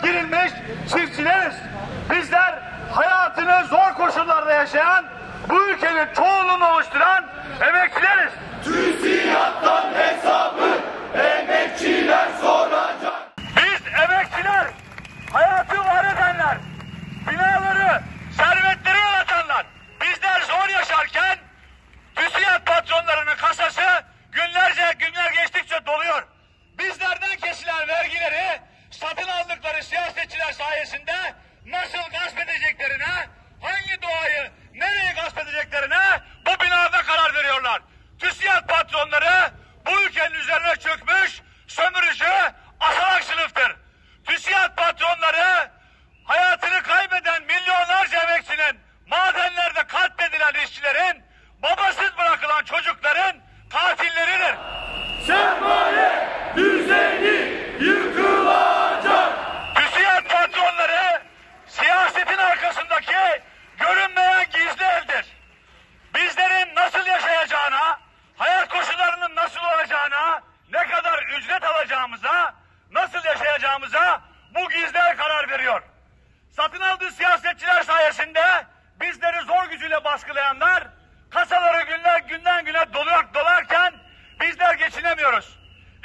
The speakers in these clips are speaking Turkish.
girilmiş çiftçileriz. Bizler hayatını zor koşullarda yaşayan, bu ülkenin çoğunluğunu oluşturan emekçileriz. TÜSİAD'dan hesabı emekçiler soracak. Biz emekçiler, hayatı var edenler, binaları, servetleri yönetenler. Bizler zor yaşarken TÜSİAD patronlarının kasası günler geçtikçe doluyor. Bizlerden kesilen vergileri satın aldıkları siyasetçiler sayesinde nasıl gasp edeceklerine, hangi doğayı nereye gasp edeceklerine bu binada karar veriyorlar. TÜSİAD patronları bu ülkenin üzerine çökmüş sömürücü asalak sınıftır. TÜSİAD patronları hayatını kaybeden milyonlarca emekçinin, madenlerde katledilen işçilerin, babasız bırakılan çocukların katilleridir. Sermaye düzeni yıkılacak. TÜSİAD patronları siyasetin arkasındaki görünmeyen gizli eldir. Bizlerin nasıl yaşayacağına, hayat koşullarının nasıl olacağına, ne kadar ücret alacağımıza, nasıl yaşayacağımıza bu gizli el karar veriyor. Satın aldığı siyasetçiler sayesinde bizleri zor gücüyle baskılayanlar kasaları günden güne dolarken bizler geçinemiyoruz.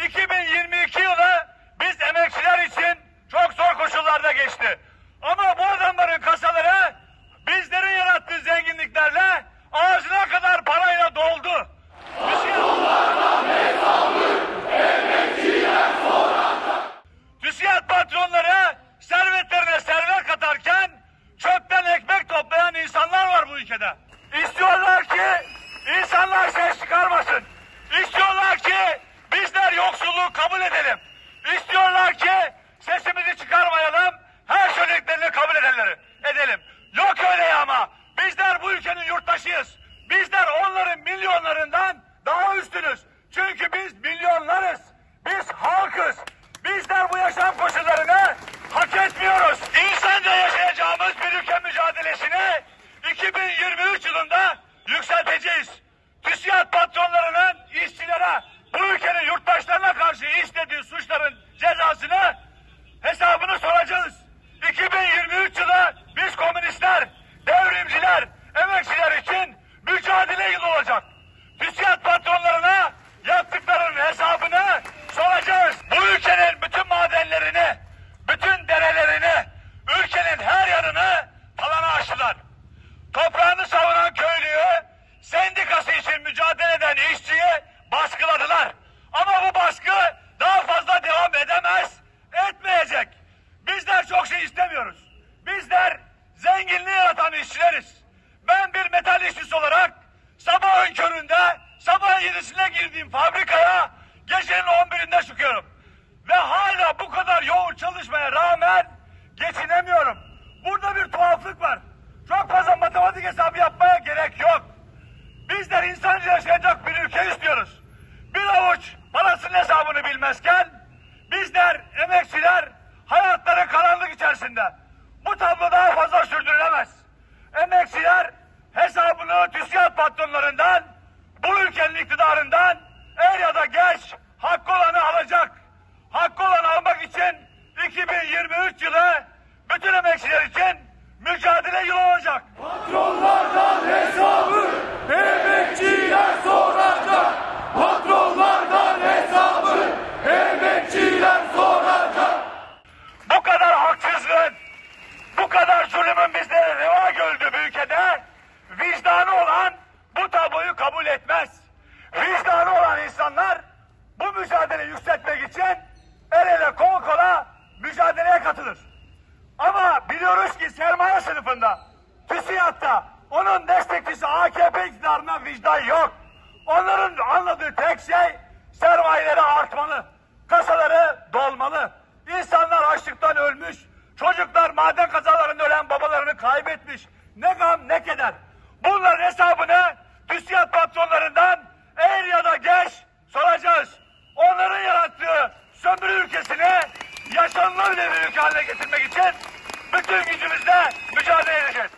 2022 yılı biz emekçiler için çok zor koşullarda geçti. Ama bu adamların kasaları bizlerin yarattığı zenginliklerle ağzına kadar parayla doldu. TÜSİAD patronları servetlerine servet katarken çöpten ekmek toplayan insanlar var bu ülkede. İstiyorlar ki insanlar ses çıkarmasın. İstiyorlar ki bizler yoksulluğu kabul edelim. İstiyorlar ki sesimizi çıkarmayalım, her söylediklerini kabul edelim. Yok öyle ama bizler bu ülkenin yurttaşıyız. Bizler onların milyonlarından daha üstünüz. Çünkü biz milyonlarız. Biz halkız. Bizler bu yaşam koşullarını hak etmiyoruz. İnsanca yaşayacağımız bir ülke mücadelesini 2023 yılında yükselteceğiz. TÜSİAD patronlarının işçilere, bu ülkenin yurttaşlarına karşı işlediği suçların cezasını, hesabını soracağız. 2023 yılı biz komünistler, devrimciler, emekçiler için mücadele yılı olacak. TÜSİAD patronlarına yaptıklarının hesabını soracağız. Bu ülkenin bütün madenlerini, bütün derelerini, ülkenin her yanını talana açtılar. Toprağını savunan köylüyü, sendikası için mücadele eden işçiyi baskıladılar. Ama bu baskı daha fazla devam edemez, etmeyecek. Bizler çok şey istemiyoruz. Bizler zenginliği yaratan işçileriz. Ben bir metal işçisi olarak sabahın köründe, sabah 7'sine girdiğim fabrikaya gecenin 11'inde çıkıyorum. Ve hala bu kadar yoğun çalışmaya rağmen geçinemiyorum. Burada bir tuhaflık var. Çok fazla matematik hesabı yapmaya gerek yok. Bizler insanca yaşayacak bir ülke istiyoruz. Bir avuç parasının hesabını bilmezken bizler emekçiler hayatları karanlık içerisinde. Bu tablo daha fazla sürdürülemez. Emekçiler hesabını TÜSİAD patronlarından, bu ülkenin iktidarından er ya da geç hakkı olanı alacak. Hakkı olanı almak için 2023 yılı bütün emekçiler için mücadele yılı olacak. Patronlardan hesabı emekçiler soracak. Patronlardan hesabı emekçiler soracak. Bu kadar haksızlığın, bu kadar zulümün bizlere reva gördüğü bir ülkede vicdanı olan bu tabloyu kabul etmez. Vicdanı olan insanlar bu mücadeleyi yükseltmek için el ele kol kola mücadeleye katılır. Ama biliyoruz ki sermaye sınıfında, TÜSİAD'da onun destekçisi AKP iktidarına vicdan yok. Onların anladığı tek şey sermayeleri artmalı, kasaları dolmalı. İnsanlar açlıktan ölmüş, çocuklar maden kazalarında ölen babalarını kaybetmiş. Ne gam ne keder. Bunların hesabını TÜSİAD patronlarından er ya da geç soracağız. Onların yarattığı sömürü ülkesini yaşanılabilir bir ülke haline getirmek için bütün gücümüzle mücadele edeceğiz.